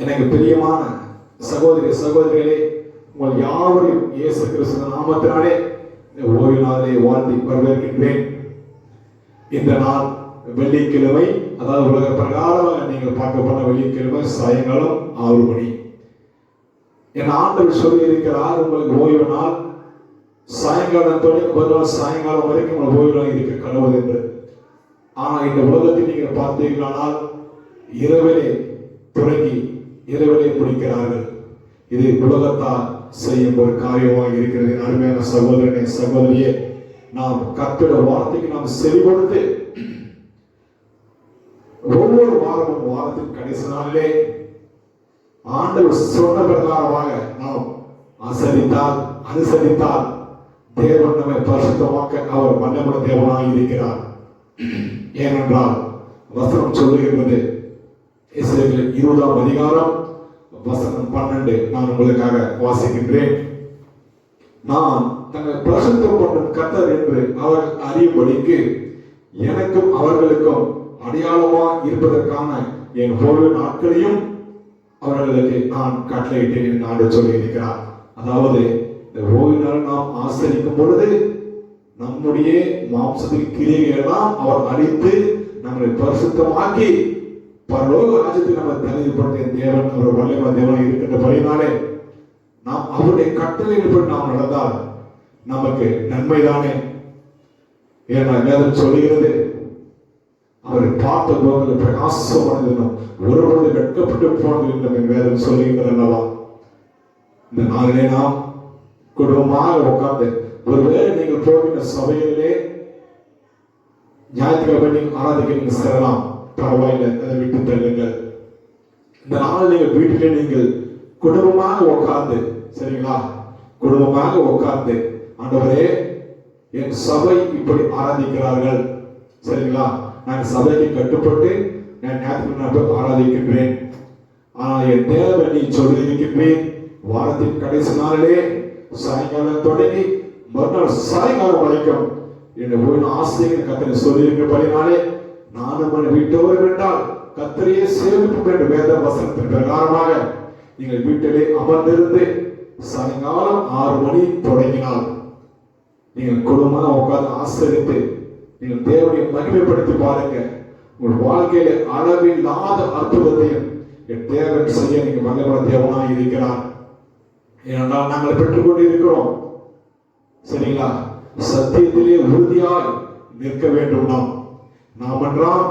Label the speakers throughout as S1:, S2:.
S1: எனக்கு பிரியமான சகோதரி சகோதரிகளே, உங்கள் யாவரையும் இயேசு கிறிஸ்து நாமத்தினாலே ஓய்வு நாளை வாழ்த்தி வரவேற்கின்றேன். இந்த நாள் வெள்ளிக்கிழமை, அதாவது உலக பிரகாரமாக நீங்கள் பார்க்கப்பட்ட வெள்ளிக்கிழமை சாயங்காலம் 6 மணி. என் ஆண்டவர் சொல்லி இருக்கிறார், உங்களுக்கு ஓய்வு நாள் சாயங்காலம் தொடங்கி சாயங்காலம் வரைக்கும் உங்களுக்கு ஓய்வு நாள் இருக்க கடவுள் என்று. ஆனால் இந்த உலகத்தில் நீங்கள் பார்த்தீர்களானால் இரவிலே தொடங்கி இரவிலே முடிக்கிறார்கள். இது உலகத்தால் செய்யும் ஒரு காரியமாக இருக்கிறது. அருமையான சகோதரனே சகோதரியே, நாம் கர்த்தருடைய வார்த்தைக்கு நாம் செவி கொடுத்து ஒவ்வொரு வாரமும் வாரத்தின் கடைசி நாளிலே ஆண்டவர் சொன்ன பிரகாரமாக நாம் அனுசரித்தால் தேவன் நம்மை பரிசுத்தமாக்க அவர் வல்லமையுள்ள தேவனாக இருக்கிறார். ஏனென்றால் வசனம் சொல்லுகின்றது, எசேக்கியேல் 20ஆம் அதிகாரம் வசனம் 12 நான் உங்களுக்காக வாசிக்கின்றேன். நான் தங்களை பரிசுத்தம் பண்ணும் கர்த்தர் என்று அவர்கள் அறியும்படிக்கு எனக்கும் அவர்களுக்கும் அடையாளமா இருப்பதற்கான என் ஓய்வு நாட்களையும் அவர்களுக்கு நான் கட்டளையிட்டேன் என்று ஆண்டவர் சொல்லி இருக்கிறார். அதாவது இந்த ஓய்வு நாள் நாம் ஆசரிக்கும் பொழுது நம்முடைய மாம்சத்தின் கிரியைகள் எல்லாம் அவர் அழித்து நம்மளை பரிசுத்தமாக்கி பரலோக ராஜ்யத்தில் நம்ம தகுதிப்படுத்திய தேவன் அவர் வல்லமை தேவனாக இருக்கின்றபடினாலே நாம் அவருடைய கட்டளையின்படி நாம் நடந்தால் நமக்கு நன்மைதானே. ஏன்னா வேதம் சொல்லுகிறது, அவரை பார்த்த போது பிரகாசமானதும் ஒருவரது வெட்கப்பட்டு போனது என்று வேதம் சொல்லுகின்றது அல்லவா. இந்த நாளிலே நாம் குடும்பமாக உட்கார்ந்து, ஒருவேளை நீங்கள் போகின்ற சபையிலே ஞாயிற்றுக்கிழமை நீங்கள் ஆராதிக்க நீங்கள் செல்லலாம், பரவாயில்லை, அதை விட்டு தள்ளுங்கள். இந்த நாள் நீங்கள் வீட்டிலே நீங்கள் குடும்பமாக உட்கார்ந்து, சரிங்களா, குடும்பமாக உட்கார்ந்து, ஆண்டவரே என் சபை இப்படி ஆராதிக்கிறார்கள், சரிங்களா, நான் சபைக்கு கட்டுப்பட்டு நான் ஞாயிற்றுக்கிழமை ஆராதிக்கின்றேன். ஆனால் என் தேவன் நீ சொல்லி இருக்கின்றேன், வாரத்தின் கடைசி நாளிலே சாயங்காலம் தொடங்கி மறுநாள் சாயங்காலம் வரைக்கும் என்னுடைய ஓய்வு ஆசிரியர் கத்தனை சொல்லி இருக்கிறபடினாலே நானும் வீட்டோர் என்றால் கர்த்தரையே சேவிப்போம் என்ற வேத வசனத்தின் பிரகாரமாக நீங்கள் வீட்டிலே அமர்ந்திருந்து சாயங்காலம் 6 மணி தொடங்கினால் நீங்கள் குடும்பமாக உட்கார்ந்து ஆசிரியத்து நீங்கள் தேவனை மகிமைப்படுத்தி பாருங்க. உங்கள் வாழ்க்கையில அளவில்லாத அற்புதத்தையும் என் தேவன் செய்ய நீங்கள் வல்லமையுள்ள தேவனாக இருக்கிறார். ஏனென்றால் நாங்கள் பெற்றுக்கொண்டு இருக்கிறோம், சரிங்களா. சத்தியத்திலே உறுதியாய் நிற்க வேண்டும். நாம் என்றால்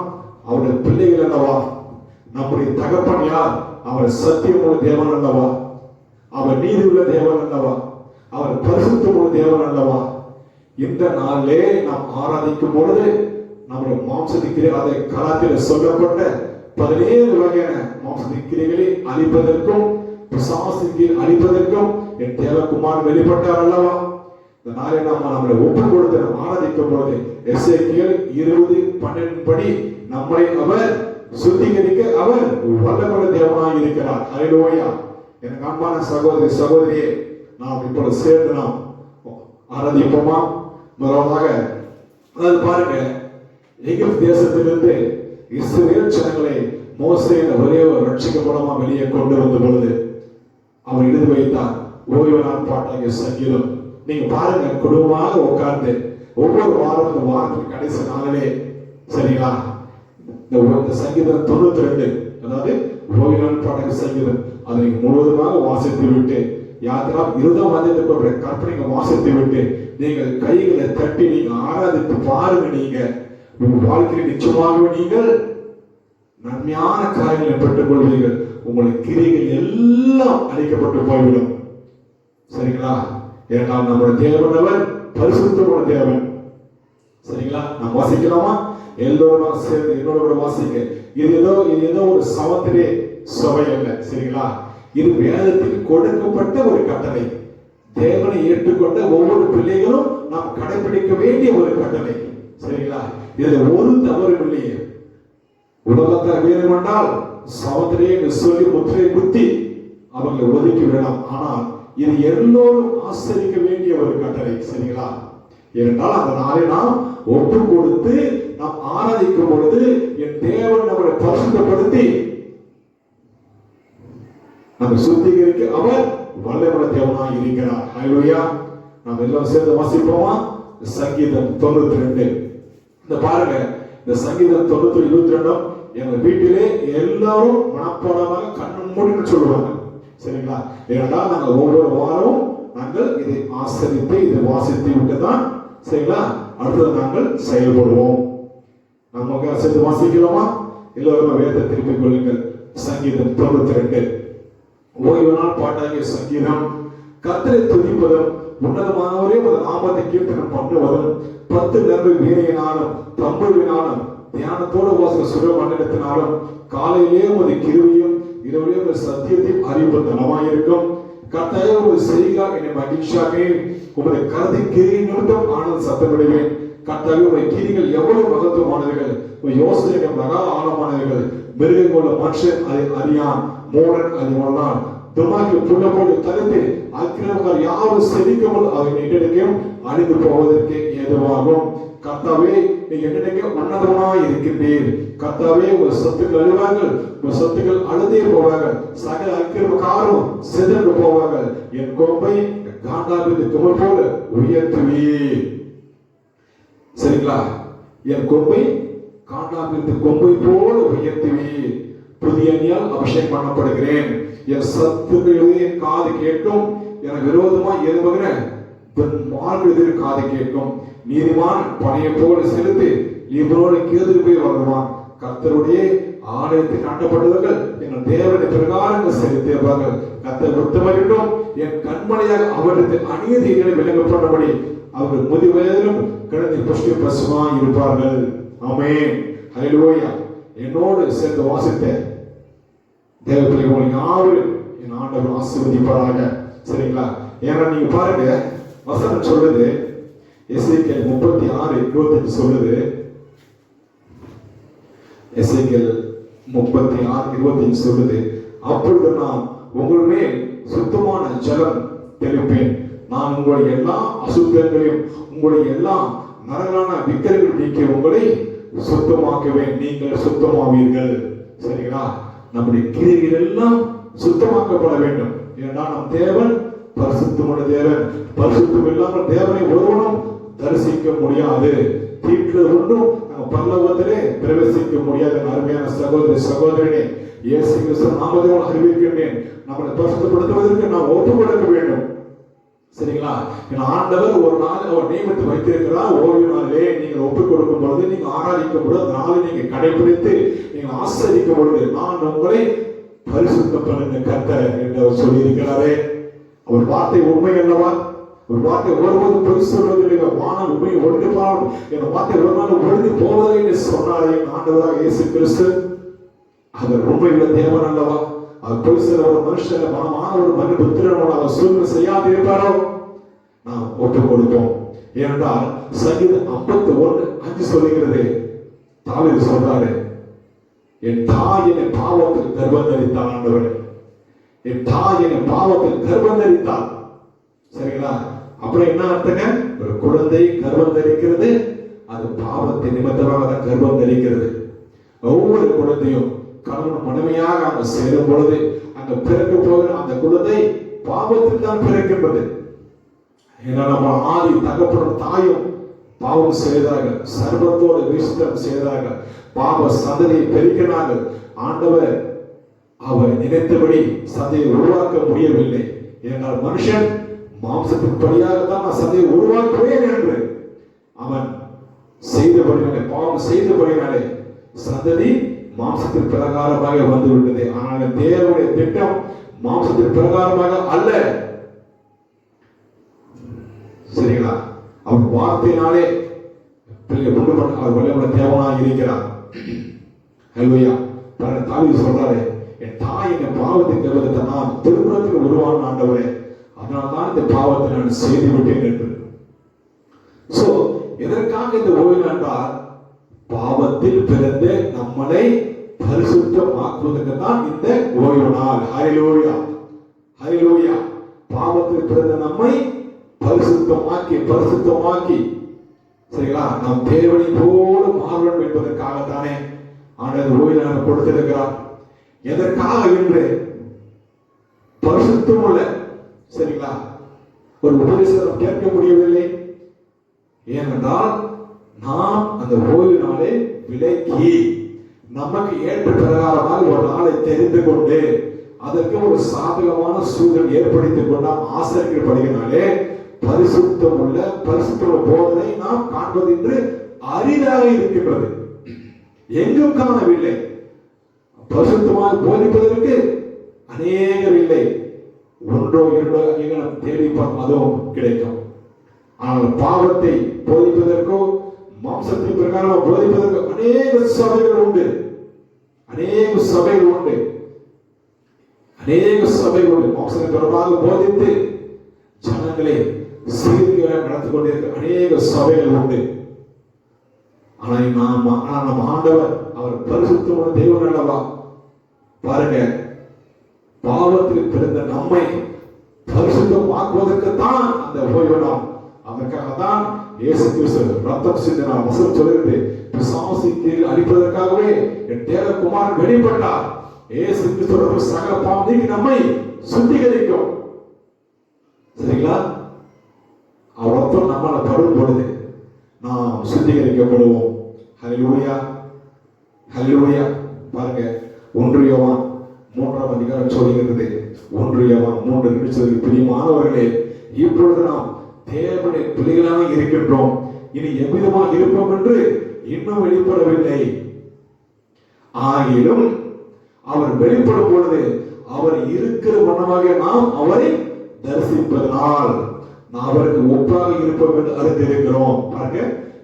S1: அவருடைய பிள்ளைகள் அல்லவா. நம்முடைய தகப்பன் யார்? அவர் சத்தியமுள்ள தேவன் அல்லவா, அவர் நீதி உள்ள தேவன் அல்லவா, அவர் பரிசுத்தமுள்ள தேவன் அல்லவா. இந்த நாளிலே நாம் ஆராதிக்கும் பொழுது நம்முடைய மாம்சத்திற்கு அதை கலாத்தில் சொல்லப்பட்ட 17 வகையான மாம்சத்திற்கிரைகளை அழிப்பதற்கும் பிசாசுக்கு அழிப்பதற்கும் என் தேவகுமாரன் வெளிப்பட்டார் அல்லவா. இந்த நாளை நாம் நம்மளை ஒப்பு கொடுத்து நாம் ஆராதிக்கும் பொழுது எசேக்கியேல் 20:12 படி நம்மை அவர் சுத்திகரிக்க அவர் வல்லமையுள்ள தேவனாக இருக்கிறார். அல்லேலூயா. எனக்கு அன்பான சகோதரி சகோதரியே, நாம் இப்பொழுது சேர்ந்து நாம் ஆராதிப்போமா? முதலாவதாக அதாவது பாருங்க, எகிப்து தேசத்திலிருந்து இஸ்ரவேல் ஜனங்களை மோசே ஒரே ஒரு ரட்சிக்கப்படமா வெளியே கொண்டு வந்த பொழுது அவர் எழுதி வைத்தார் ஓய்வு நாள் பாட்டாகிய சங்கீதம். நீங்க பாருங்க, குடும்பமாக உட்கார்ந்து ஒவ்வொரு வாரம் இந்த வாரத்தின் கடைசி நாளிலே, சரிங்களா, இந்த சங்கீதம் 92, அதாவது ஓய்வு நாள் பாட்டாகிய சங்கீதம், அதை நீங்க முழுவதுமாக வாசித்து விட்டு யாத்திரா 20ஆம் அதிகாரத்துக்கு கற்பனைங்க வாசித்து விட்டு நீங்கள் கைகளை தட்டி நீங்க ஆராதித்து பாருங்க. நீங்க உங்க வாழ்க்கையில் நிச்சயமாகவே நீங்கள் நன்மையான காரியங்களை பெற்றுக் கொள்வீர்கள். உங்களுடைய கிரியைகள் எல்லாம் அழிக்கப்பட்டு போய்விடும், சரிங்களா. ஏனால் நம்முடைய தேவன் அவர் பரிசுத்தமான தேவன், சரிங்களா. நாம் வாசிக்கலாமா? எல்லோரும் சேர்ந்து என்னோட கூட வாசிக்க. இது ஏதோ ஒரு சமத்திலே சபை அல்ல, சரிங்களா. இது வேதத்தில் கொடுக்கப்பட்ட ஒரு கட்டளை. தேவனை ஏற்றுக்கொண்ட ஒவ்வொரு பிள்ளைகளும் நாம் கடைபிடிக்க வேண்டிய ஒரு கட்டளை, சரிங்களா. இதுல ஒரு தவறும் இல்லையே. உலகத்தை வேணுமென்றால் சமத்திலே சொல்லி முத்திரை குத்தி அவங்களை ஒதுக்கி விடலாம். ஆனால் இது எல்லோரும் ஆசரிக்க வேண்டிய ஒரு கட்டளை, சரிங்களா. ஏனென்றால் அந்த நாளை நாம் ஒப்பு கொடுத்து நாம் ஆராதிக்கும் பொழுது என் தேவன் நம்மளை பரிசுத்தப்படுத்தி நம்ம சுத்திகரிக்க அவர் வல்லமுள்ள தேவனாய் இருக்கிறார். ஹல்லேலூயா. நாம் எல்லாம் சேர்ந்து வாசிப்போமா? சங்கீதம் 92. இந்த பாருங்க, இந்த சங்கீதம் 92 எங்க வீட்டிலே எல்லாரும் மனப்பாடமாக கண்ணு மூடின்னு சொல்லுவாங்க. சரிங்களா? ஏனென்றால் நாங்கள் ஒவ்வொரு வாரமும் நாங்கள் இதை ஆசரித்து இதை வாசித்து விட்டுதான் சரிங்களா அடுத்தது நாங்கள் செயல்படுவோம். நமக்கு சேர்ந்து வாசிக்கலாமா? எல்லோரும் வேதத்தை திருப்பிக் கொள்ளுங்கள். சங்கீதம் 92 ஓய்வு நாள் பாட்டாகிய சங்கீதம். கர்த்தரை துதிப்பதும் உன்னதமானவரே ஒரு நாமத்தை கீர்த்தனம் பண்ணுவதும் 10 நெருப்பு வீணையினாலும் தம்புருவினாலும் தியானத்தோடு வாசிக்க சுர மண்டலத்தினாலும் காலையிலே ஒரு கிருபையும் இரவிலே ஒரு சத்தியத்தையும் அறிவிப்பது நலமாயிருக்கும். கர்த்தாவே ஒரு செய்கிறார் என்னை மகிழ்ச்சியாக உமது கருத்தை கிரி நிமித்தம் ஆனந்த சத்தமிடுவேன். கர்த்தாவே உடைய கிரிகள் எவ்வளவு மகத்துவமானவர்கள், யோசனைகள் மகா ஆழமானவர்கள். மிருகங்கள மனுஷன் அதை அறியான், மூடன் அதை உணர்ந்தான். துன்மார்க்கு புல்ல போட்டு தடுத்து அக்கிரமக்காரர் யாரும் செழிக்காமல் அவை என்னிடக்கும் அழிந்து போவதற்கு ஏதுவாகும். கர்த்தாவே நீங்க என்னிடக்கே உன்னதமாய் இருக்கின்றீர். கர்த்தாவே உங்கள் சொத்துக்கள் அழிவார்கள், உங்கள் சொத்துக்கள் அழுதே போவார்கள். சகல அக்கிரமக்காரும் சிதறந்து போவார்கள். என் கொம்பை காண்டாவிற்கு குமல் போல உயர்த்துவீர். சரிங்களா? என் கொம்பை காண்டாவிற்கு கொம்பை போல உயர்த்துவீர். புதிய எண்ணெயால் அபிஷேகம் பண்ணப்படுகிறேன். என் சத்துக்களே என் காது கேட்கும். எனக்கு விரோதமாய் எழும்புகிற மார்க்கு காது கேட்கும். நீதிமான் பனையை போல செலுத்தி இவரோடு கேது போய் வருவான். கர்த்தருடைய ஆலயத்தில் நாட்டப்பட்டவர்கள் எங்கள் தேவனை பிரகாரங்கள் செலுத்தியவார்கள். கர்த்தர் உத்தமரிட்டும் என் கண்மணியாக அவருக்கு அநீதிகளை விளங்கப்பட்டபடி அவர்கள் முதிவயதிலும் கிடந்து புஷ்டி பசுமாய் இருப்பார்கள். ஆமென். ஹல்லேலூயா. என்னோடு சேர்ந்து வாசித்த தேவ பிள்ளைகள் யாவரும் என் ஆண்டவர் ஆசீர்வதிப்பாராக. சரிங்களா? ஏன்னா நீங்க பாருங்க, வசனம் சொல்லுது, எசேக்கியேல் 36:25 சொல்லுது. எசேக்கியேல் 36:25 சொல்லுது, அப்பொழுது நான் உங்கள் மேல் சுத்தமான ஜலம் தெளிப்பேன். நான் உங்களுடைய எல்லா அசுத்தங்களையும் உங்களுடைய எல்லா நரகலான விக்கிரகங்கள் நீக்கி உங்களை சுத்தமாக்குவேன். நீங்கள் சுத்தமாவீர்கள். சரிங்களா? நம்முடைய கிரியைகள் எல்லாம் சுத்தமாக்கப்பட வேண்டும். ஏன்னா நம் தேவன் பரிசுத்தமுள்ள தேவன். பரிசுத்தம் இல்லாமல் தேவனை ஒருவனும் தரிசிக்க முடியாது. தீட்டுல ஒன்றும் நம்ம பரலோகத்திலே பிரவேசிக்க முடியாது. அருமையான சகோதரி சகோதரனே, இயேசு கிறிஸ்து நாமத்தை அறிவிக்கின்றேன். நம்மளை பரிசுத்தப்படுத்துவதற்கு நாம் ஒப்பு கொடுக்க வேண்டும். சரிங்களா? ஆண்டவர் ஒரு நாள் அவர் நியமித்து வைத்திருக்கிறார். ஓய்வு நாளிலே நீங்கள் ஒப்புக் கொடுக்கும் பொழுது, நீங்க ஆராதிக்கும் பொழுது, நாளை நீங்க கடைபிடித்து நீங்கள் ஆசரிக்கும் பொழுது, நான் உங்களை பரிசுத்தம் பண்ணுங்க கர்த்தர் என்று அவர் சொல்லி இருக்கிறாரே. அவர் வார்த்தை உண்மை அல்லவா? ஒரு வார்த்தை ஒருபோதும் பொய் சொல்வதில்லை. வானம் உண்மையை ஒழுங்கு பாரும் என் வார்த்தை ஒரு நாள் ஒழுங்கு போவதை என்று சொன்னாரே ஆண்டவராக இயேசு கிறிஸ்து. அவர் உண்மையுள்ள தேவன் அல்லவா? அவர் பொய் சொல்ல ஒரு மனுஷன் மனமான ஒரு மனித புத்திரனோட அவர் சூழ்நிலை செய்யாதிருப்பாரோ? நாம் ஒப்புக் கொடுப்போம். ஏனென்றால் சங்கீதம் 51:5 சொல்லுகிறது. தாவீது சொல்றாரு, என் தாய் என்னை பாவத்தில் கர்ப்பம் தரித்தாள். ஆண்டவரே, என் தாய் என்னை பாவத்தில் கர்ப்பம் தரித்தாள். சரிங்களா? அப்புறம் என்ன அர்த்தங்க? ஒரு குழந்தை கர்ப்பம் தரிக்கிறது, அது பாவத்தின் நிமித்தமாக தான் கர்ப்பம் தரிக்கிறது. ஒவ்வொரு குழந்தையும் கணவன் மனைவியாக அங்க சேரும் பொழுது அங்க பிறக்க போகிற அந்த குழந்தை பாவத்தில் தான் பிறக்கின்றது. ஏன்னா நம்ம ஆதி தகப்பனும் தாயும் பாவம் செய்தார்கள், சர்வத்தோடு விசித்தம் செய்தார்கள், பாவ சந்ததியை பெருக்கினார்கள். ஆண்டவர் அவர் நினைத்தபடி சந்தையை உருவாக்க முடியவில்லை. ஏனால் மனுஷன் மாம்சத்தின் படியாக தான் நான் சந்தையை உருவாக்குவேன் என்று அவன் செய்தபடினாலே, பாவம் செய்தபடினாலே சந்ததி மாம்சத்தின் பிரகாரமாக வந்துவிட்டது. ஆனால் தேவனுடைய திட்டம் மாம்சத்தின் பிரகாரமாக அல்ல. சரிங்களா? அவர் வார்த்தையினாலே பிள்ளை உண்டு பண்ண அவர் வல்லமுள்ள தேவனாக இருக்கிறார். ஹல்லேலூயா. தாவீது சொல்றாரு, என் தாய் என்னை பாவத்தை கருவத்தை நான் திருமணத்தில் உருவான ஆண்டவரே, அதனால தான் இந்த பாவத்தை நான் செய்து விட்டேன் என்று. சோ எதற்காக இந்த ஓய்வு என்றால், பாவத்தில் பிறந்த நம்மளை பரிசுத்தமாக்குவதற்கு தான் இந்த ஓய்வு நாள். ஹல்லேலூயா, ஹல்லேலூயா. பாவத்தில் பிறந்த நம்மை பரிசுத்தமாக்கி சரிங்களா, நாம் தேவனை போல மாறுவோம் என்பதற்காகத்தானே ஆண்டவர் ஓய்வு நாள் கொடுத்திருக்கிறார். எதற்காக என்று பரிசுத்தம் உள்ள, சரிங்களா, ஒரு உபதேசம் கேட்க முடியவில்லை. ஏனென்றால் நாம் அந்த ஓய்வு நாளை விலக்கி நமக்கு ஏற்ற பிரகாரமாக ஒரு நாளை தெரிந்து கொண்டு அதற்கு ஒரு சாதகமான சூழல் ஏற்படுத்திக் கொண்டு நாம் ஆசரிக்கப்படுகிறனாலே பரிசுத்தம் உள்ள பரிசுத்த போதனை நாம் காண்பது என்று அரிதாக இருக்கின்றது. எங்கும் காணவில்லை. பரிசுத்தமாக போதிப்பதற்கு அநேகர் இல்லை. ஒன்றோ இரண்டோ அங்கீகாரம் தேடி அதுவும் கிடைக்கும். ஆனால் பாவத்தை போதிப்பதற்கோ மாம்சத்தின் பிரகாரம் போதிப்பதற்கு அநேக சபைகள் உண்டு. அநேக சபைகள் உண்டு. அநேக சபைகள் உண்டு. மாம்சத்தின் பிரகாரம் போதித்து ஜனங்களை சீர்கேடாக நடத்தி கொண்டிருக்கிற அநேக சபைகள் உண்டு. ஆனால் நம்ம ஆண்டவர் அவர் பரிசுத்தமான தேவன் அல்லவா? பாருங்க, பாவத்தில் பிறந்த நம்மை பரிசுத்தமாக்குவதற்கு தான் அந்த ஓய்வு நாள். அதற்காக தான் இயேசு கிறிஸ்து ரத்தம் சிந்தினார். வசனம் சொல்கிறது, பிசாசுக்கு அழிப்பதற்காகவே என் தேவகுமாரன் வெளிப்பட்டார். இயேசு கிறிஸ்து சகல பாவம் நீக்கி நம்மை சுத்திகரிக்கும். சரிங்களா? அவர் ரத்தம் நம்மள படும் பொழுது நாம் சுத்திகரிக்கப்படுவோம். ஹல்லேலூயா, ஹல்லேலூயா. பாருங்க, 1 யோவான் 3ஆம் அதிகாரம் சொல்கிறது. 1 யோவான் 3:2 பிரியமானவர்களே, இப்பொழுது நாம் தேவனுடைய பிள்ளைகளாக இருக்கின்றோம். இனி எவ்விதமாக இருப்போம் என்று இன்னும் வெளிப்படவில்லை. ஆகிலும் அவர் வெளிப்படும் பொழுது அவர் இருக்கிற வண்ணமாக நாம் அவரை தரிசிப்பதனால் நாம் அவருக்கு ஒப்பாக இருப்போம் என்று அறிந்திருக்கிறோம். பாருங்க,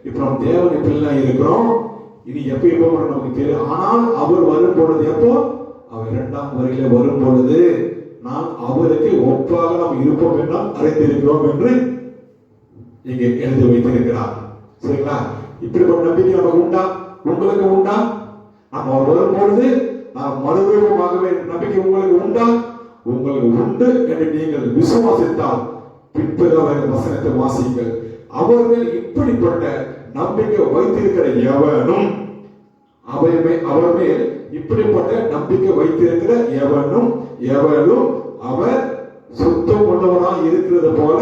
S1: இப்ப நாம் தேவனுடைய பிள்ளை இருக்கிறோம். இனி எப்ப இருப்போம் நமக்கு தெரியும். ஆனால் அவர் வரும் பொழுது, எப்போ? அவர் 2ஆம் வருகையில வரும் பொழுது நாம் அவருக்கு ஒப்பாக நாம் இருப்போம் என்றால் அறிந்திருக்கிறோம் என்று இங்கே எழுதி வைத்திருக்கிறார். சரிங்களா? இப்படிப்பட்ட நம்பிக்கை நமக்கு உண்டா? உங்களுக்கு உண்டா? நாம் அவர் வரும் பொழுது நாம் மறுரூபமாகவே நம்பிக்கை உங்களுக்கு உண்டா? உங்களுக்கு உண்டு என்று நீங்கள் விசுவாசித்தால் பிற்பகல் வசனத்தை வாசியுங்கள். அவர் மேல் இப்படிப்பட்ட நம்பிக்கை வைத்திருக்கிற எவனும் அவர் மேல் இப்படிப்பட்ட நம்பிக்கை வைத்திருக்கிற எவனும் அவர் சுத்தம் உள்ளவராக இருக்கிறது போல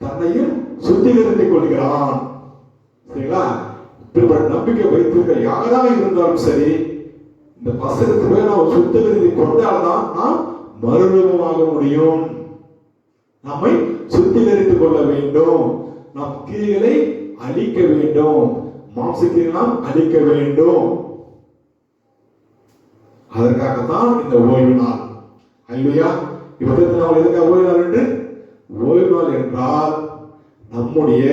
S1: தன்னையும் சுத்திகரித்துக் கொள்கிறான். சரிங்களா? இப்படிப்பட்ட நம்பிக்கை வைத்திருக்கிற யாராக இருந்தாலும் சரி, இந்த வசனத்துக்கு நாம் சுத்திகரித்து கொண்டால்தான் நாம் மறுரூபமாக முடியும். நம்மை சுத்திகரித்துக் கொள்ள வேண்டும். நம் கிரியைகளை அழிக்க வேண்டும். மாம்சத்தை நாம் அழிக்க வேண்டும். அதற்காகத்தான் இந்த ஓய்வு நாள். அல்லேலூயா. இப்ப நாம் எதுக்காக ஓய்வு நாள் என்று? ஓய்வு நாள் என்றால் நம்முடைய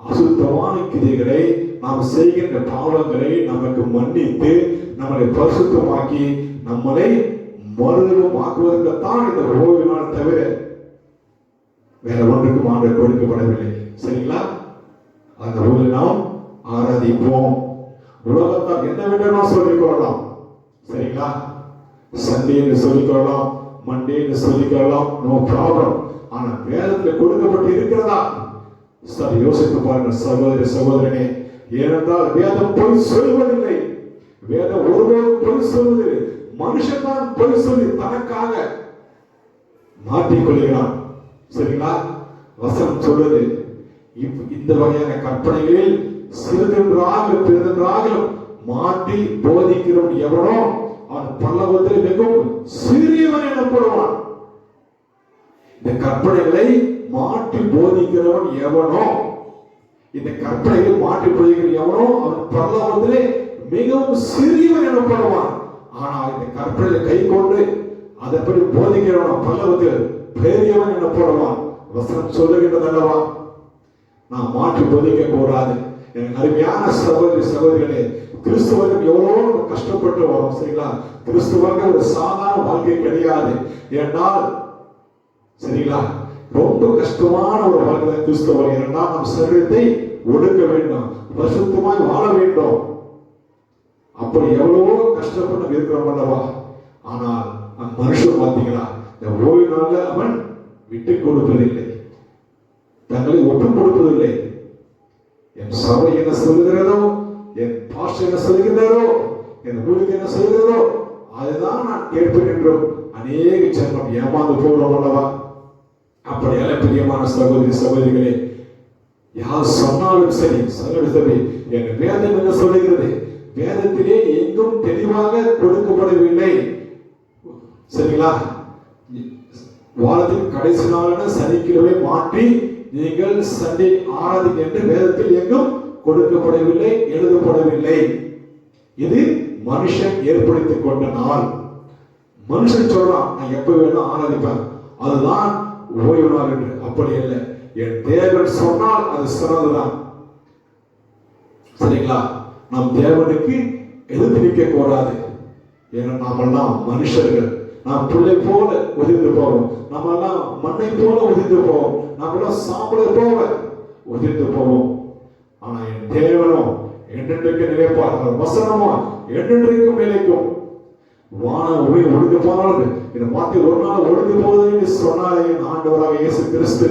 S1: அசுத்தமான கிரியைகளை, நாம் செய்கின்ற பாவங்களை நமக்கு மன்னித்து நம்மளை பரிசுத்தமாக்கி நம்மளை மறுரூபமாக்குவதற்குத்தான் இந்த ஓய்வு நாள், தவிர வேற ஒன்றுக்கும் ஆண்டவர் கொடுக்கப்படவில்லை. சரிங்களா? அந்த ஓய்வு நாம் ஆராதிப்போம். உலகத்தால் என்ன வேண்டாம் சொல்லிக் கொள்ளலாம். சரிங்களா? சண்டே என்று சொல்லிக் கொள்ளலாம், மண்டே என்று சொல்லிக் கொள்ளலாம், நோ ப்ராப்ளம். ஆனா வேதத்தில் கொடுக்கப்பட்டு இருக்கிறதா? சரி, யோசித்து பாருங்க சகோதரி சகோதரனே. ஏனென்றால் வேதம் பொய் சொல்வதில்லை. வேதம் ஒருவரும் பொய் சொல்வது, மனுஷன் தான் பொய் சொல்லி தனக்காக மாற்றிக்கொள்கிறான். சரிங்களா? வசனம் சொல்லுது, இந்த வகையான கற்பனைகளில் சிறிதென்றாக பெரிதென்றாக மாற்றி போதிக்கிறவன் எவனோ அவன் பல்லவத்தில் மிகவும் சிறியவன் எனப்படுவான். இந்த கற்பனைகளை மாற்றி போதிக்கிறவன் எவனோ, இந்த கற்பனைகளை மாற்றி போதிக்கிற எவனோ அவன் பல்லவத்திலே மிகவும் சிறியவன் எனப்படுவான். ஆனால் இந்த கற்பனைகளை கை கொண்டு அதன்படி போதிக்கிறவன் பல்லவத்தில் பெரியவன் எனப்படுவான். வசனம் சொல்லுகின்றது அல்லவா? நான் மாற்றி போதிக்க கூடாது. எனக்கு அருமையான சகோதரி சகோதரிகளே, கிறிஸ்துவர்கள் எவ்வளவு கஷ்டப்பட்டு வரும். சரிங்களா? கிறிஸ்துவர்கள் ஒரு சாதாரண வாழ்க்கை கிடையாது. ஏனால் சரிங்களா, ரொம்ப கஷ்டமான ஒரு வாழ்க்கை கிறிஸ்துவர்கள். ஏனால் நம் சரீரத்தை ஒடுக்க வேண்டும், பரிசுத்தமாய் வாழ வேண்டும். அப்படி எவ்வளவோ கஷ்டப்பட்டு இருக்கிறோம் அல்லவா? ஆனால் மனுஷன் பார்த்தீங்களா, இந்த ஓய்வு நாள்ல அவன் விட்டு கொடுப்பதில்லை, தங்களை ஒப்புக் கொடுப்பதில்லை. என் சபை என்ன சொல்லுகிறதோ, என் பாஸ்டர் என்ன சொல்லுகிறாரோ, என் ஊருக்கு என்ன சொல்லுகிறதோ அதுதான் நான் கேட்பேன் என்றும் அநேக ஜென்மம் ஏமாந்து போகிறோம் அல்லவா? அப்படியால பிரியமான சகோதரி சகோதரிகளே, யார் சொன்னாலும் சரி சரி, என் வேதம் என்ன சொல்லுகிறது? வேதத்திலே எங்கும் தெளிவாக கொடுக்கப்படவில்லை. சரிங்களா? வாரத்தின் கடைசி நாளான சனிக்கிழமை மாற்றி நீங்கள் சண்டே ஆராதிங்க என்று வேதத்தில் எங்கும் கொடுக்கப்படவில்லை, எழுதப்படவில்லை. இது மனுஷன் ஏற்படுத்திக் கொண்ட நாள். மனுஷன் சொல்றான், நான் எப்ப வேணும் ஆராதிப்பேன், அதுதான் ஓய்வு நாள் என்று. அப்படி இல்லை, என் தேவன் சொன்னால் அது சிறந்ததுதான். சரிங்களா? நம் தேவனுக்கு எதிர்த்து நிற்க கூடாது. ஏன்னா நாமெல்லாம் மனுஷர்கள், நாம் பிள்ளை போல உதிர்ந்து போவோம், நம்மெல்லாம் மண்ணை போல உதிர்ந்து போவோம், நம்மளாம் சாம்பலை போல உதிர்ந்து போவோம். ஆனா என் தேவனோ என்றென்றைக்கு நிலைப்பார், வசனமோ என்றென்றைக்கும் நிலைக்கும். வானம் உயிர் ஒழுங்கு போனாலும் இந்த வார்த்தை ஒரு நாள் ஒழுங்கு போவதை சொன்னாலே என் ஆண்டவராக இயேசு கிறிஸ்து.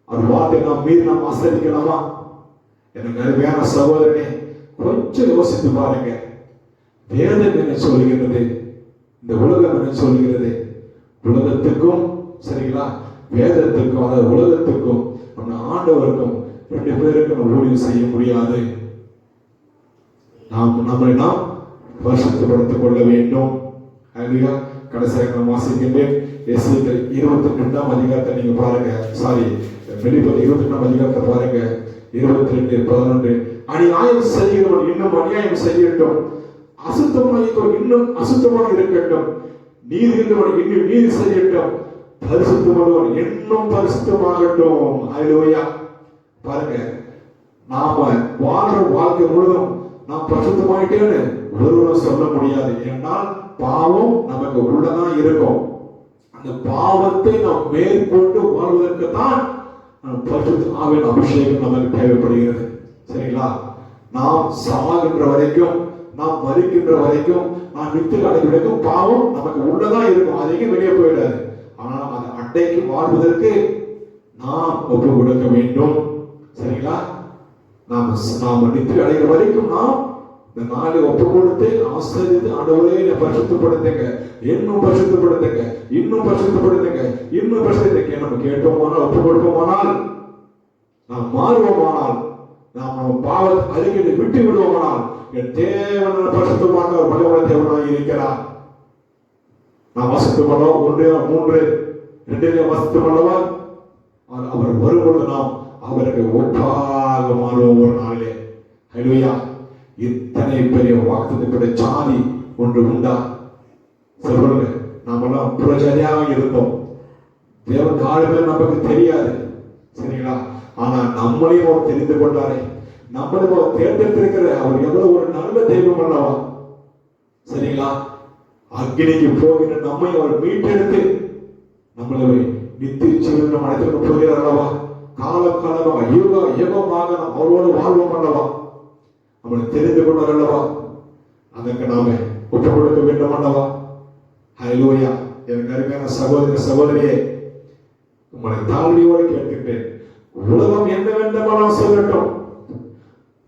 S1: அது வார்த்தை நாம் மீறி நாம் ஆசரிக்கலாமா? எனக்கு அருமையான சகோதரனே, கொஞ்சம் யோசித்து பாருங்க. வேதம் என்ன சொல்லுகிறது? இந்த உலகம் என்ன சொல்லுகிறது? உலகத்துக்கும் சரிங்களா, வேதத்துக்கும் அதாவது உலகத்துக்கும் நம்ம ஆண்டவருக்கும் ரெண்டு பேருக்கும் ஊழியம் செய்ய முடியாது. நம்மை நாம் பரிசுத்தப்படுத்திக் கொள்ள வேண்டும். கடைசியாக நான் வாசிக்கின்றேன். எஸ்ஐக்கள் 22ஆம் அதிகாரத்தை நீங்க பாருங்க. வெளிப்படை 22ஆம் அதிகாரத்தை பாருங்க. 22:11. அநியாயம் செய்கிறவன் இன்னும் அநியாயம் செய்யட்டும், அசுத்தமாக இன்னும் அசுத்தமாக இருக்கட்டும், நீதி உள்ளவன் இன்னும் நீதி செய்யட்டும், பரிசுத்தமானவன் இன்னும் பரிசுத்தமாகட்டும். அல்லேலூயா. பாருங்க, நாம வாழ்ற வாழ்க்கை முழுதும் நாம் பரிசுத்தமாயிட்டேன்னு ஒருவரும் சொல்ல முடியாது. ஏன்னால் பாவம் நமக்கு உள்ளதான் இருக்கும். அந்த பாவத்தை நாம் மேற்கொண்டு வாழ்வதற்கு தான் பரிசுத்த ஆவியின் அபிஷேகம் நமக்கு தேவைப்படுகிறது. சரிங்களா? நாம் சாகின்ற வரைக்கும், நாம் மரிக்கின்ற வரைக்கும், நாம் வித்து அடைக்கும் வரைக்கும் பாவம் நமக்கு உள்ளதான் இருக்கும். அதையும் வெளியே போயிடாது. ஆனால் அதை அட்டைக்கு வாழ்வதற்கு நாம் ஒப்பு கொடுக்க வேண்டும். சரிங்களா? நாம் நித்திரை அடைகிற வரைக்கும் நாம் இந்த நாளை ஒப்பு கொடுத்து ஆசிரியத்து ஆண்டவரே பரிசுத்தப்படுத்துங்க, இன்னும் பரிசுத்தப்படுத்துங்க, இன்னும் பரிசுத்தப்படுத்துங்க, இன்னும் பரிசுத்தங்க நம்ம கேட்டோமானால், ஒப்பு கொடுப்போமானால், நாம் மாறுவோமானால், நாம் நம்ம பாவத்தை அறிக்கையை விட்டு விடுவோமானால், என் தேவன் பரிசுத்தமான ஒரு பகவான தேவனாக இருக்கிறார். நாம் வசித்துக் கொள்ளோம். 1:3 வசித்துக் கொள்ளவா? அவர் வரும்பொழுது நாம் அவருக்கு ஒப்பாக மாறுவோம் ஒரு நாளிலே. அல்லேலூயா. இத்தனை பெரிய வாக்குத்தத்தோட சாதி ஒன்று உண்டா? சொல்லுங்க. நாமெல்லாம் புறஜாதியாக இருந்தோம். தேவன் ஆளுமே நமக்கு தெரியாது. சரிங்களா? ஆனா நம்மளையும் அவர் தெரிந்து கொண்டாரே, நம்மளையும் அவர் தேர்ந்தெடுத்திருக்கிற அவர் எவ்வளவு ஒரு நல்ல தெய்வம் அல்லவா? சரிங்களா? அக்னிக்கு போகிற நம்மை அவர் மீட்டெடுத்து நம்மளை நித்திய ஜீவனம் அழைத்து போகிறார் அல்லவா? காலம் காலமாக யுகமாக நாம் அவரோடு வாழ்வோம் அல்லவா? நம்மளை தெரிந்து கொண்டார் அல்லவா? அதற்கு நாம ஒப்பு கொடுக்க வேண்டும் அல்லவா? ஹல்லேலூயா. எனக்கு அருமையான சகோதர சகோதரியே, உங்களை தாழ்மையோடு கேட்கின்றேன். உலகம் என்ன வேண்டுமானால் சொல்லட்டும்,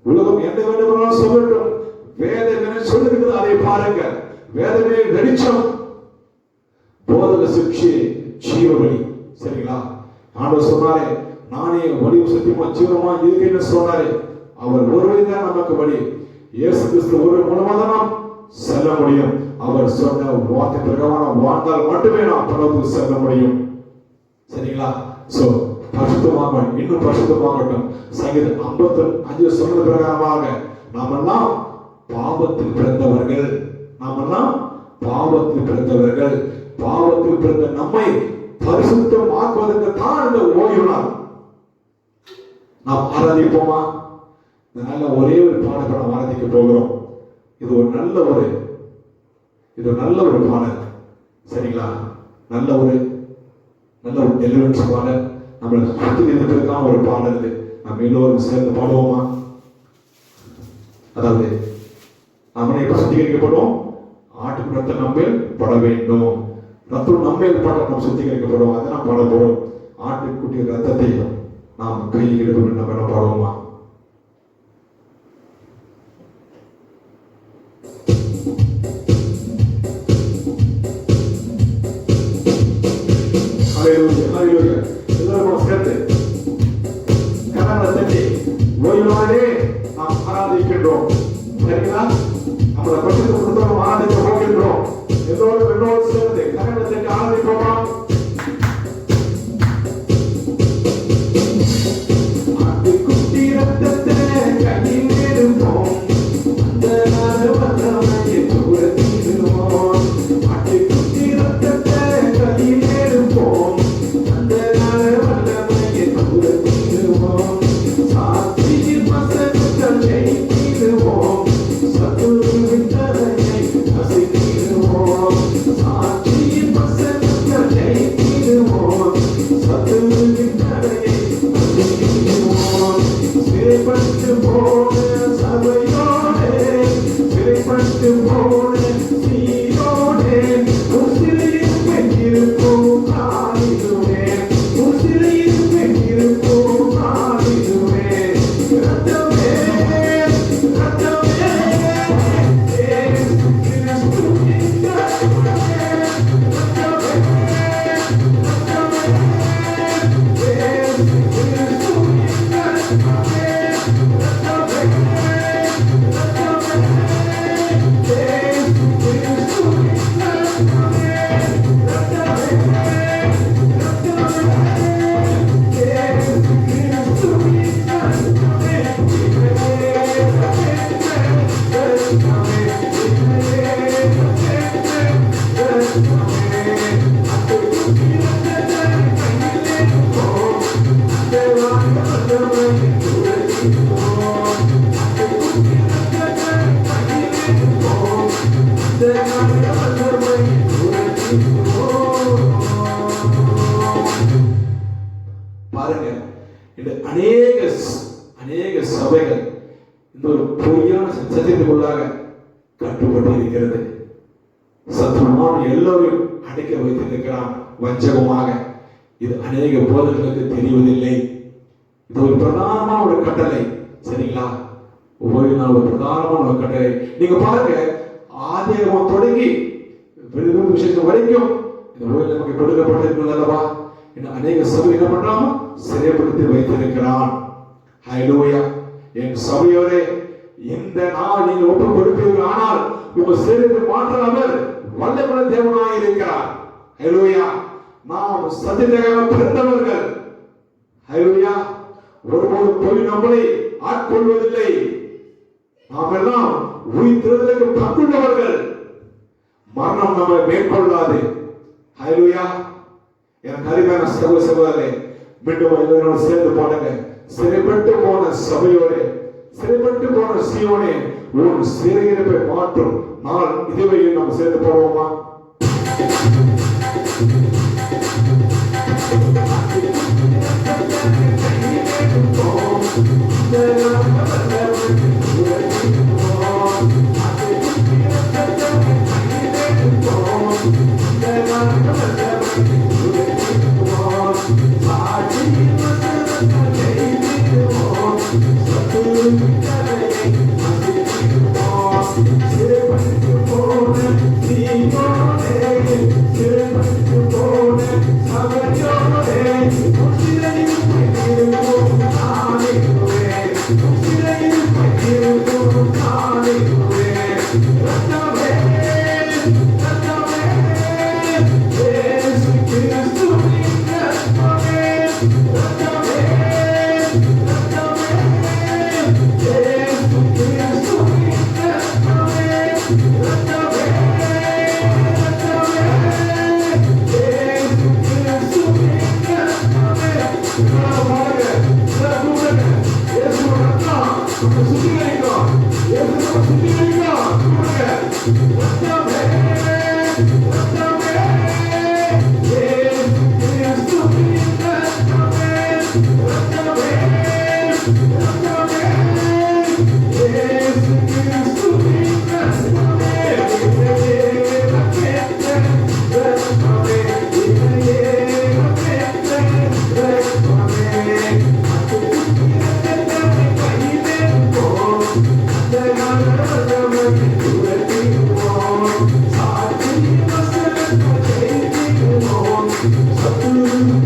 S1: உலகம் என்ன வேண்டுமானால் சொல்லட்டும், வேதம் என்ன சொல்லுகிறது அதை பாருங்க. வேதமே வெளிச்சம், போதக சிக்ஷை ஜீவவழி. சரிங்களா? ஆண்டவர் சொன்னாரே, நானே வழியும் சத்தியமா ஜீவனமா இருக்கேன்னு சொன்னாரே. அவர் ஒருவரே தான் நமக்கு வழி. இயேசு கிறிஸ்து ஒருவர் மூலமா தான் நாம் செல்ல முடியும். அவர் சொன்ன வார்த்தை பிரகாரம் வாழ்ந்தால் மட்டுமே நாம் பரலோகத்துக்கு செல்ல முடியும். சரிங்களா? சோ பரிசுத்தமாக, இன்னும் பரிசுத்தமாகட்டும். சங்கீதம் 55 சொன்னது பிரகாரமாக நாமெல்லாம் பாவத்தில் பிறந்தவர்கள், நாமெல்லாம் பாவத்தில் பிறந்தவர்கள். பாவத்தில் பிறந்த நம்மை பரிசுத்தமாக்குவதற்கு தான் இந்த ஓய்வு நாள். நாம் ஆராதிப்போமா? இதனால ஒரே ஒரு பாடத்தை நாம் ஆராதிக்க போகிறோம். இது ஒரு நல்ல ஒரு பாடல். சரிங்களா? நல்ல ஒரு டெலிவரன்ஸ் பாடல், நம்மளை சுத்தி இருப்பதற்கான ஒரு பாடல். இது நம்ம எல்லோரும் சேர்ந்து பாடுவோமா? அதாவது நம்மளை எப்ப சுத்திகரிக்கப்படும்? ஆட்டுக்கு ரத்தம் நம்மேல் பட வேண்டும். ரத்தம் நம்மேல் பட நாம் சுத்திகரிக்கப்படும். அதை நாம் பாட போறோம். ஆட்டுக்குட்டி ரத்தத்தை நாம் கையில் எடுக்க வேண்டும். நம்ம பாடுவோமா? ஹalleluya எல்லாரும் சேர்ந்து கரங்களை தட்டி ஓய்வாலே நாம் ஆராதிக்கின்றோம். சரிங்களா? நம்மளை பரிசுத்த கொடுத்தோம் ஆராதிக்க போகின்றோம். எல்லோரும் என்னோடு சேர்ந்து கரங்களை தட்டி ஆராதிப்போமா? ஆட்டுக்குட்டி ரத்தத்தை கையில் எடுப்போம், அந்த நாடு வல்லமையை தூரத்திடுவோம். ஆட்டுக்குட்டி ரத்தத்தை கையில் எடுப்போம், அந்த நாடு வல்லமையை தூரத்திடுவோம். சாட்சியின் வசனங்கள் ஜெயித்திடுவோம், சத்துருவின் தலையை அசைத்திடுவோம். சாட்சியின் வசனங்கள் ஜெயித்திடுவோம், சத்துருவின் தலையை அசைத்திடுவோம். சிறைப்பட்டு போன சபையோடே, சிறைப்பட்டு போன சீயோடே, உன் சிறையில் பெற்றிருப்போம் காணிடுவே, உன் சிறையில் பெற்றிருப்போம் காணிடுவே. ரத்தமே ரத்தமே இயேசு கிறிஸ்துவின் ரத்தமே, ரத்தமே ரத்தமே இயேசு கிறிஸ்துவின் ரத்தமே, ரத்தமே ரத்தமே இயேசு கிறிஸ்துவின் ரத்தமே, ரத்தமே ரத்தமே இயேசு கிறிஸ்துவின் ரத்தமே. பாருங்க, இந்த அநேக சபைகள் இந்த ஒரு பொய்யான சத்தியத்துக்குள்ளாக கட்டுப்பட்டு இருக்கிறது. சத்துருவான் எல்லோரும் அடைக்க வைத்திருக்கிறான் வஞ்சகமாக. இது அநேக போதர்களுக்கு தெரிவதில்லை. இது ஒரு பிரதானமான ஒரு கட்டளை. சரிங்களா? ஒவ்வொரு நாள் ஒரு பிரதானமான ஒரு கட்டளை. நீங்க பாருங்க, ஆதியாகமம் தொடங்கி வெளிவரும் விஷயத்து வரைக்கும் இந்த ஓய்வு நமக்கு கொடுக்கப்பட்டிருக்கிறது அல்லவா? இன்னும் அநேக சபை என்ன பண்றாம சிறைப்படுத்தி வைத்திருக்கிறான். ஹalleluya. என் சபையோரே, இந்த நாள் நீங்க ஒப்பு கொடுப்பீர்கள், ஆனால் உங்க சிறையை மாற்றாமல் வல்லமையுள்ள தேவனாய் இருக்கிறார். ஹalleluya. நாம் சத்தியத்துக்காக பிறந்தவர்கள். ஹalleluya. ஒருபோது பொய் நம்மளை ஆட்கொள்வதில்லை. நாம் எல்லாம் உயிர்த்தெழுதலுக்கு பங்குள்ளவர்கள். மரணம் நம்மை மேற்கொள்ளாது. ஹalleluya. என் அருமையான சகோதரரே, மீண்டும் என்னோட சேர்ந்து பாடுங்க. சிறைப்பட்டு போன சபையோரே, சிறைப்பட்டு போன சீயோனே, உன் சிறையிருப்பை மாற்றும் நாள் இதுவே. நம்ம சேர்ந்து பாடுவோமா?
S2: Thank you.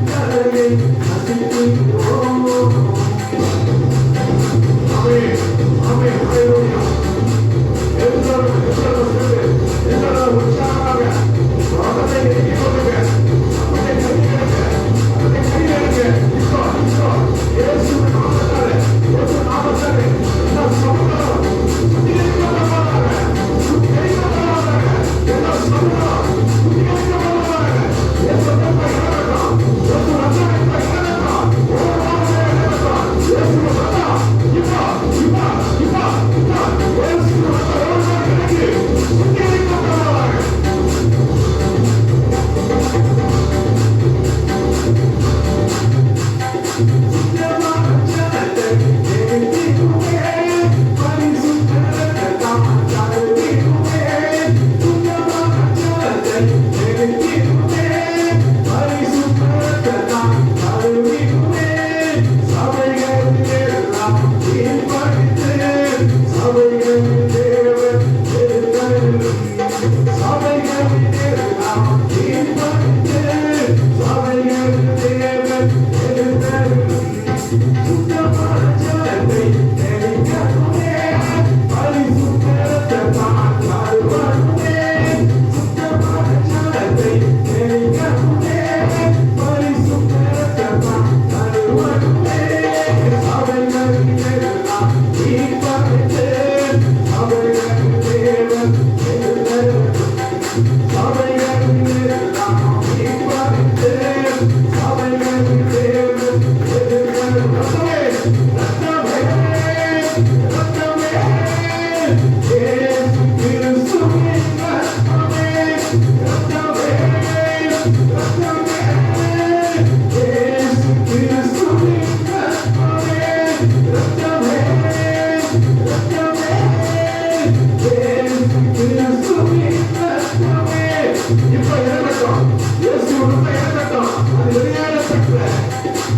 S1: இறங்கட்டும். இயேசுவுக்குள்ள இறங்கட்டும். அது வெளியேறப்பட்ட,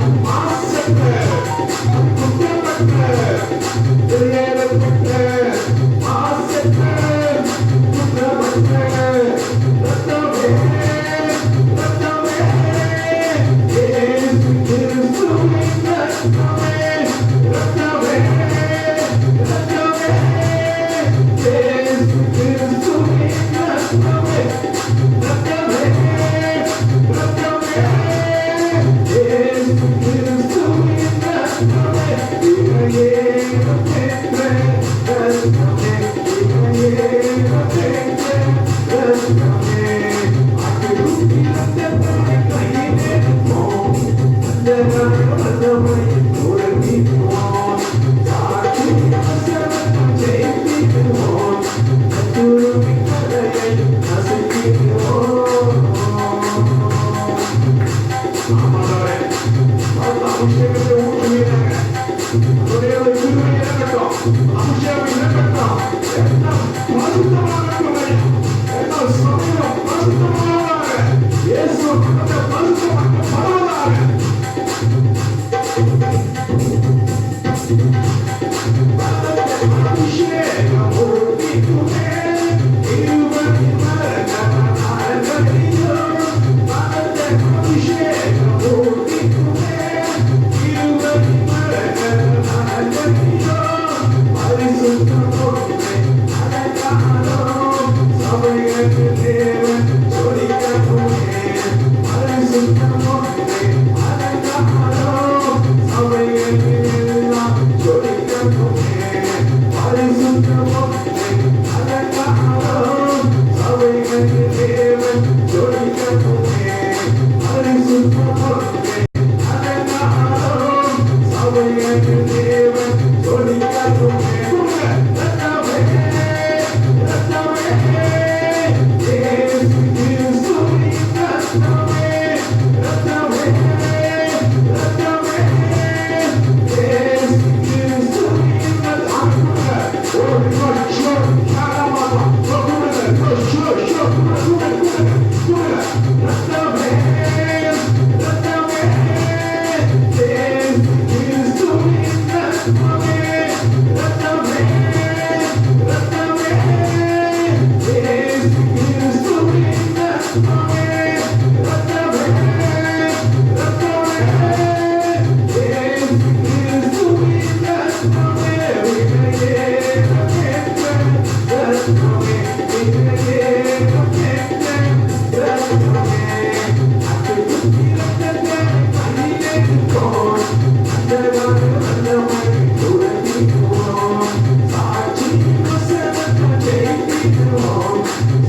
S1: அது மாசற்ற, அது குற்றமற்ற, வெளியேறப்பட்ட, மாசற்ற, குற்றமற்ற ரத்தமே, ரத்தமே, இயேசு கிறிஸ்துவின் ரத்தமே, ரத்தமே, ரத்தமே, இயேசு கிறிஸ்துவின் ரத்தமே, ரத்தமே, ரத்தமே, இயேசு கிறிஸ்துவின் ரத்தமே, இவையேறும் பெற்ற ரத்தமே, இவையேறும் பெற்ற ரத்தமே, ஆட்டுக்குட்டி ரத்தத்தை கையிலெடுப்போம், அந்த ரத்தமை உறங்கிடுவோம், சாட்சி வசனத்தை ஜெயித்திடுவோம், சத்துருவின் கதையை நசுக்கிடுவோம். ஆமாண்டவரே, அந்த அபிஷேகத்தை ஊற்றுவீராக. அதனுடைய ஒரு கிருபை இறங்கட்டும். அபிஷேகம் இறங்கட்டும். எல்லாம் பரிசுத்தமாகட்டும் ஐயா. எல்லாம் சமயம் பரிசுத்தமாவதாக. இயேசு அந்த பரிசுத்தமாக்கப்படுவதாக. அபிஷேகம் ஊற்றிடுமே, இருவரின் மரணமடையோ. அபிஷேகம் ஊற்றிடுமே, இருவரின் மரணமடையோ. பரிசுத்தமோடு அடையாளம் சபைக்கு தேவன் ஜொலிக்கட்டுமே. பரிசுத்தமோடு அடையாளம் சபைக்கு எல்லாம் ஜொலிக்கட்டுமே. பரிசுத்தமோடு அடையாளம் சபைக்கு தேவன் ஜொலிக்கட்டுமே. பரிசுத்தமோடு அடையாளம் சபைக்கு தேவன் ஜொலிக்கட்டுமே. ரத்தமே, ரத்தமே, இயேசு கிறிஸ்துவின் ரத்தமே, ரத்தமே, ரத்தமே, இயேசு கிறிஸ்துவின் ரத்தமே. ஒரு நிமிஷம் காலமாக ரத்தமே, ரத்தமே, இயேசு கிறிஸ்துவின் ரத்தமே, ரத்தமே, ரத்தமே, இயேசு கிறிஸ்துவின் ரத்தமே, ரத்தமே, ரத்தமே, இயேசு கிறிஸ்துவின் ரத்தமே, விலையேற பெற்ற ரத்தமே, விலையேற பெற்ற ரத்தமே, ஆட்டுக்குட்டி ரத்தத்தை கையிலெடுப்போம், அந்த ரத்தமை உறங்கிடுவோம், சாட்சி வசனத்தை ஜெயித்திடுவோம்,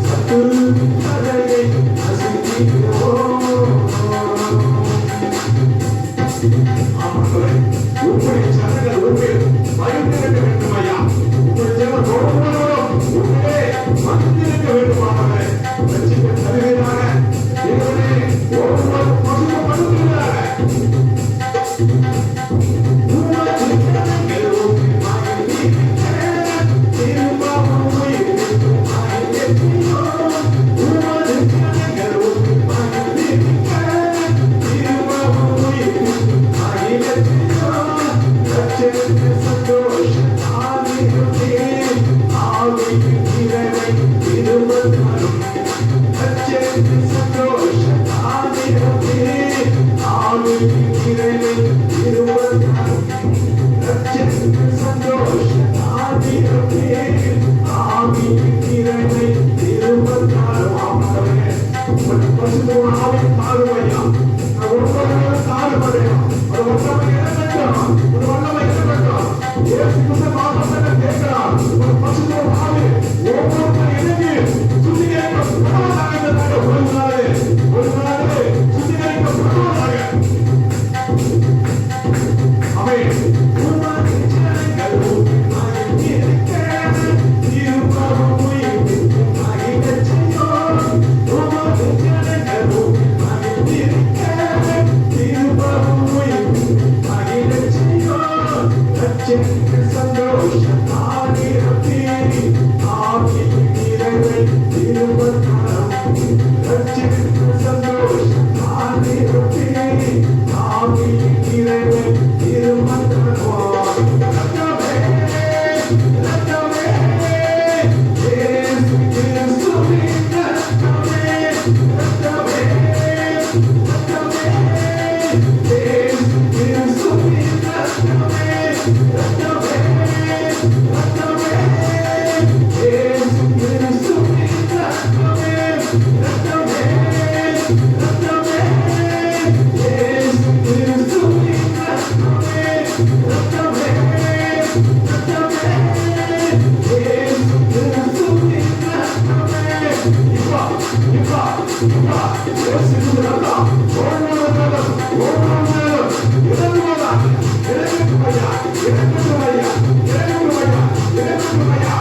S1: சத்துருவின் கதையை நசுக்கிடுவோம். ஆமாண்டவரே, உம்முடைய ஜனங்கள் உண்மையில் பயந்திருக்க வேண்டும் ஐயா. உம்முடைய ஜனங்கள் ஒவ்வொருவரும் உண்மையிலே மகிழ்ந்திருக்க வேண்டுமானவரே. ரட்சிக்க தருவீராக. தேவனே, ஒவ்வொருவரும் பசுத்தப்படுத்துவீராக. உமது ஜனங்கள் உம்மில் மகிழ்ந்திருக்க, திரும்பவும் உயிர்ப்பிக்கும் மகிழ்ச்சியோ. உமது ஜனங்கள் உம்மில் மகிழ்ந்திருக்க, திரும்பவும் உயிர்ப்பிக்கும் மகிழ்ச்சியோ. ரட்சிக்க சந்தோஷம் ஆவியுமே, ஆவியின் நிறைவை திரும்பத் தரும். ரட்சிக்க சந்தோஷம் ஆவியுமே, ஆவியின் நிறைவை திரும்பத் தரும். ரட்சிக்க சந்தோஷம் ஆவியுமே, ஆவியின் நிறைவை திரும்பத் தரும். ஆமாண்டவரே, உம்முடைய பரிசுத்த ஆவி தாரும் ஐயா. ஒவ்வொருவரும் தாருமடையும். அது ஒன்றமை இறங்கட்டும். ஒரு வல்லமை இறங்கட்டும். இயேசு கிறிஸ்து பாவத்தை கேட்கிறார். ஒரு பரிசுத்த ஆவி ஒவ்வொருவரும் இறங்கி சுத்திகரிக்கப்படுவதாக இந்த நாடு ஒரு நாளே சுத்திகரிக்கப்படுவதாக. ஆமென். உமது ஜனங்கள் உம்மில் மகிழ்ந்திருக்க, திரும்பவும் உயிர்ப்பிக்கும் மகிழ்ச்சியோ. உமது ஜனங்கள் உம்மில் மகிழ்ந்திருக்க, திரும்பவும் உயிர்ப்பிக்கும் மகிழ்ச்சியோ. ரட்சிக்க சந்தோஷம் ஆவியின் நிறைவை திரும்பத் தரும். ரட்சிக்க இயேசுவின் ரத்தம் ஒவ்வொரு நாளும் இறங்குவதாக. இறங்கட்டும் ஐயா, இறங்கட்டும் ஐயா, இறங்கட்டும் ஐயா, இறங்கட்டும் ஐயா.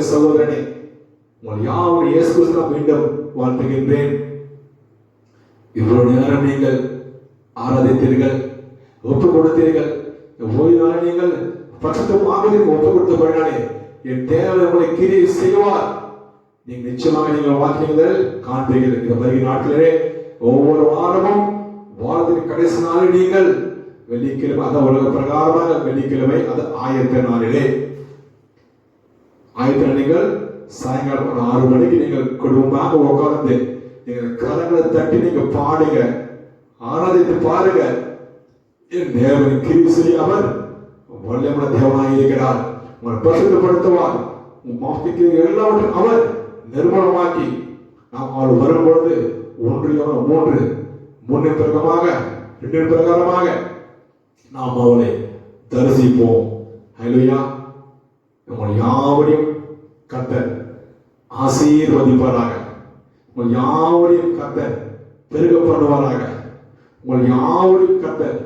S2: சகோதரனே, உங்கள் யாவரும் இயேசு கிறிஸ்துவின் மீண்டும் வாழ்த்துகின்றேன். இவ்வளவு நேரம் நீங்கள் ஆராதித்தீர்கள், ஒப்பு கொடுத்தீர்கள். ஓய்வு நீங்கள் பரிசுத்தமாக ஒப்பு கொடுத்தபடினாலே என் தேவன் உங்களை கிரியை செய்வார். நீங்கள் நிச்சயமாக நீங்கள் வாழ்க்கைகள் காண்பீர்கள். இந்த வருகிற நாட்களிலே ஒவ்வொரு வாரமும் வாரத்தின் கடைசி நாளில் நீங்கள் வெள்ளிக்கிழமை, அதான் உலக பிரகாரமாக வெள்ளிக்கிழமை, அது ஆயத்த நாளிலே நீங்கள் சாயங்காலம் 6 மணிக்கு நீங்கள் குடும்பமாக உட்கார்ந்து நீங்கள் கரங்களை தட்டி நீங்க பாடுங்க, ஆராதித்து பாருங்க. என் தேவன் கிரியை செய்ய அவர் வல்லமையுள்ள தேவனாய் இருக்கிறார். உங்களை பரிசுத்தப்படுத்துவார். மாப்பிக்கு எல்லாவற்றையும் அவர் நிர்மலமாக்கி நாம் அவர் வரும்பொழுது 1 பிரகாரமாக 2 பிரகாரமாக நாம் அவளை தரிசிப்போம். ஹல்லேலூயா. உங்கள் யாவரையும் கர்த்தர் ஆசீர்வதிப்பாராக. உங்கள் யாவரையும் கர்த்தர் பெருக பண்ணுவாராக. உங்கள் யாவரையும் கர்த்தர்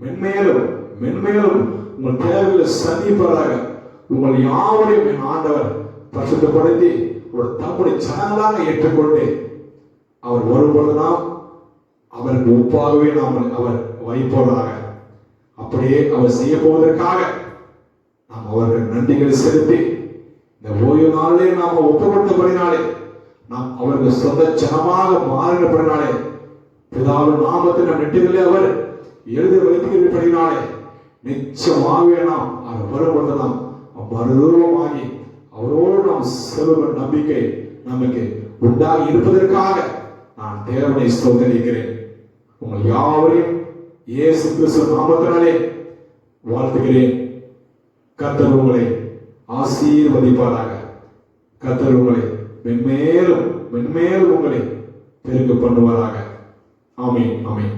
S2: மென்மேலும் மென்மேலும் உங்கள் தேவைகளை சந்திப்பாராக. உங்கள் யாவரையும் என் ஆண்டவர் பரிசுத்தப்படுத்தி ஒரு தம்முடைய சனங்களாக ஏற்றுக்கொண்டு அவர் வரும்பொழுது நாம் அவருக்கு ஒப்பாகவே நாம் அவர் வைப்போதாக. அப்படியே அவர் செய்ய போவதற்காக நாம் அவருக்கு நன்றிகளை செலுத்தி
S1: நாளிலே நாம் ஒப்பு கொடுத்தபடினாலே, நாம் அவருக்கு சொந்த ஜனமாக மாறினபடினாலே, பிதாவின் நாமத்தை நம் நெற்றிகளிலே அவர் எழுதி வைத்திருப்படினாலே, நிச்சயமாகவே நாம் அவர் வரும்பொழுது நாம் மறுரூபமாகி அவரோடு நாம் செல்லும் நம்பிக்கை நமக்கு உண்டாகி இருப்பதற்காக நான் தேவனை ஸ்தோத்திரிக்கிறேன். உங்கள் யாவரையும் இயேசு கிறிஸ்து நாமத்தினாலே வாழ்த்துகிறேன். கர்த்தர் உங்களை ஆசீர்வதிப்பாராக. கர்த்தர் உங்களை மென்மேலும் மென்மேலும் உங்களை பெருக பண்ணுவாராக. ஆமென், ஆமென்.